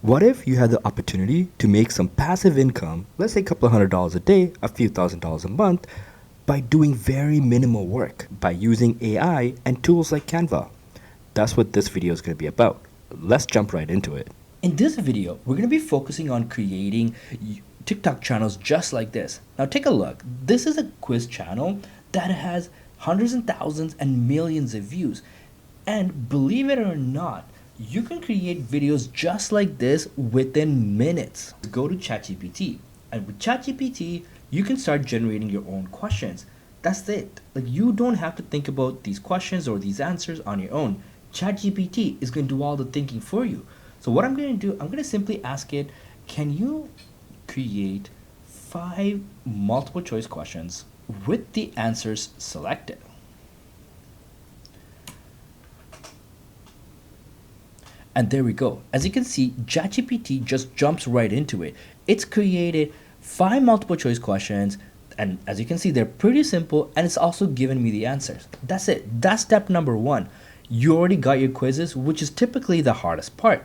What if you had the opportunity to make some passive income, let's say a couple of $100 a day, a few $1,000s a month, by doing very minimal work, by using AI and tools like Canva? That's what this video is going to be about. Let's jump right into it. In this video, we're going to be focusing on creating TikTok channels just like this. Now take a look. This is a quiz channel that has hundreds and thousands and millions of views. And believe it or not, you can create videos just like this within minutes. Go to ChatGPT, and with ChatGPT, you can start generating your own questions. That's it. Like, you don't have to think about these questions or these answers on your own. ChatGPT is going to do all the thinking for you. So what I'm going to do, I'm going to simply ask it, can you create 5 multiple choice questions with the answers selected? And there we go. As you can see, ChatGPT just jumps right into it. It's created 5 multiple choice questions, and as you can see, they're pretty simple, and it's also given me the answers. That's it. That's step number 1. You already got your quizzes, which is typically the hardest part.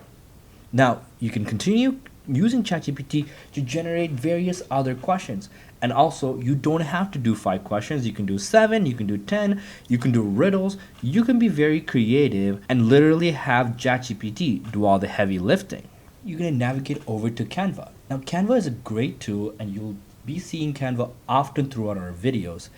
Now, you can continue using ChatGPT to generate various other questions. And also, you don't have to do 5 questions. You can do 7, you can do 10, you can do riddles. You can be very creative and literally have ChatGPT do all the heavy lifting. You're going to navigate over to Canva. Now, Canva is a great tool, and you'll be seeing Canva often throughout our videos.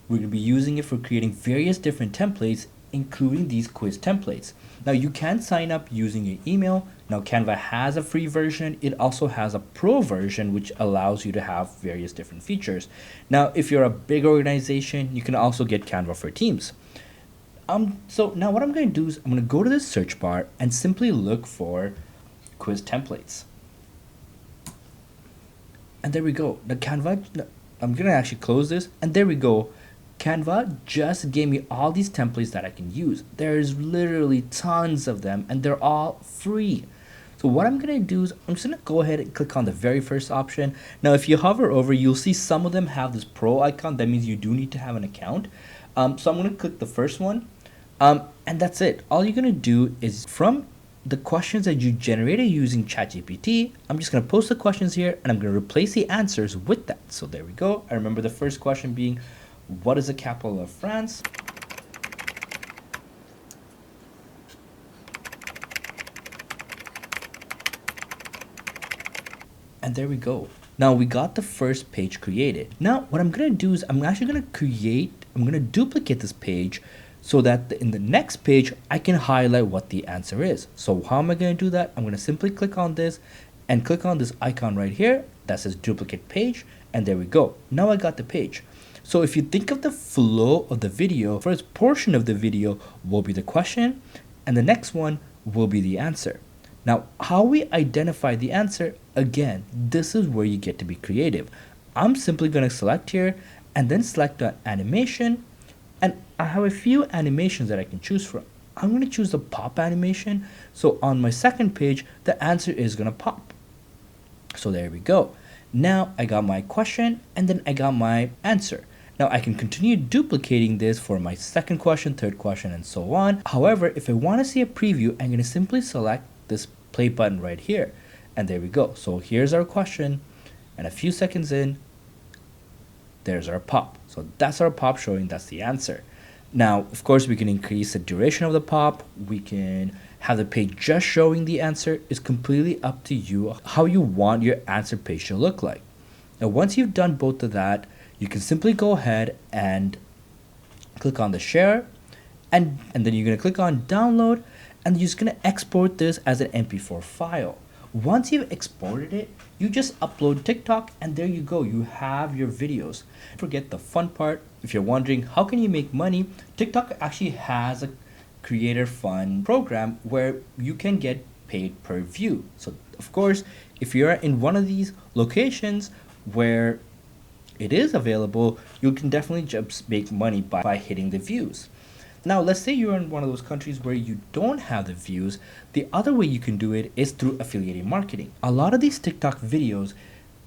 We're going to be using it for creating various different templates, including these quiz templates. Now, you can sign up using your email. Now, Canva has a free version. It also has a pro version, which allows you to have various different features. Now, if you're a big organization, you can also get Canva for Teams. So now what I'm going to do is I'm going to go to this search bar and simply look for quiz templates. And there we go. The Canva, I'm going to actually close this, and there we go. Canva just gave me all these templates that I can use. There's literally tons of them, and they're all free. So what I'm going to do is I'm just going to go ahead and click on the very first option. Now, if you hover over, you'll see some of them have this pro icon. That means you do need to have an account. So I'm going to click the first one, and that's it. All you're going to do is from the questions that you generated using ChatGPT, I'm just going to post the questions here, and I'm going to replace the answers with that. So there we go. I remember the first question being, what is the capital of France? And there we go. Now we got the first page created. Now what I'm going to do is I'm actually going to duplicate this page so that in the next page I can highlight what the answer is. So how am I going to do that? I'm going to simply click on this and click on this icon right here that says duplicate page, and there we go. Now I got the page. So if you think of the flow of the video, first portion of the video will be the question, and the next one will be the answer. Now, how we identify the answer, again, this is where you get to be creative. I'm simply going to select here and then select an animation, and I have a few animations that I can choose from. I'm going to choose the pop animation. So on my second page, the answer is going to pop. So there we go. Now I got my question, and then I got my answer. Now I can continue duplicating this for my second question, third question, and so on. However, if I want to see a preview, I'm going to simply select this play button right here. And there we go. So here's our question, and a few seconds in, there's our pop. So that's our pop showing that's the answer. Now, of course, we can increase the duration of the pop. We can have the page just showing the answer. It's completely up to you how you want your answer page to look like. Now, once you've done both of that, you can simply go ahead and click on the share, and then you're going to click on download, and you're just going to export this as an MP4 file. Once you've exported it, you just upload TikTok, and there you go. You have your videos. Forget the fun part. If you're wondering how can you make money, TikTok actually has a creator fund program where you can get paid per view. So of course, if you're in one of these locations where it is available, you can definitely just make money by hitting the views. Now, let's say you're in one of those countries where you don't have the views. The other way you can do it is through affiliate marketing. A lot of these TikTok videos,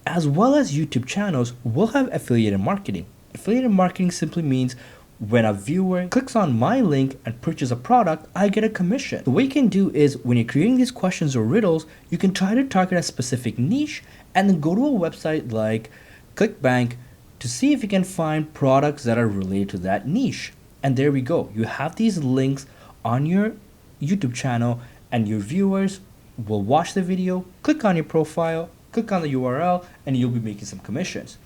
as well as YouTube channels, will have affiliate marketing. Affiliate marketing simply means when a viewer clicks on my link and purchases a product, I get a commission. So what you can do is when you're creating these questions or riddles, you can try to target a specific niche and then go to a website like ClickBank to see if you can find products that are related to that niche. And there we go. You have these links on your YouTube channel and your viewers will watch the video, click on your profile, click on the URL, and you'll be making some commissions.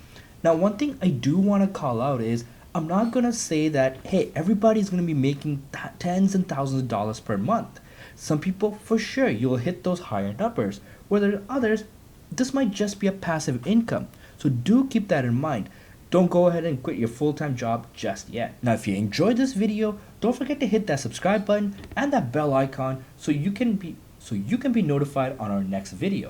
Now, one thing I do want to call out is I'm not going to say that, hey, everybody's going to be making tens and thousands of dollars per month. Some people, for sure, you'll hit those higher numbers. Where others, this might just be a passive income. So do keep that in mind. Don't go ahead and quit your full-time job just yet. Now, if you enjoyed this video, don't forget to hit that subscribe button and that bell icon so you can be notified on our next video.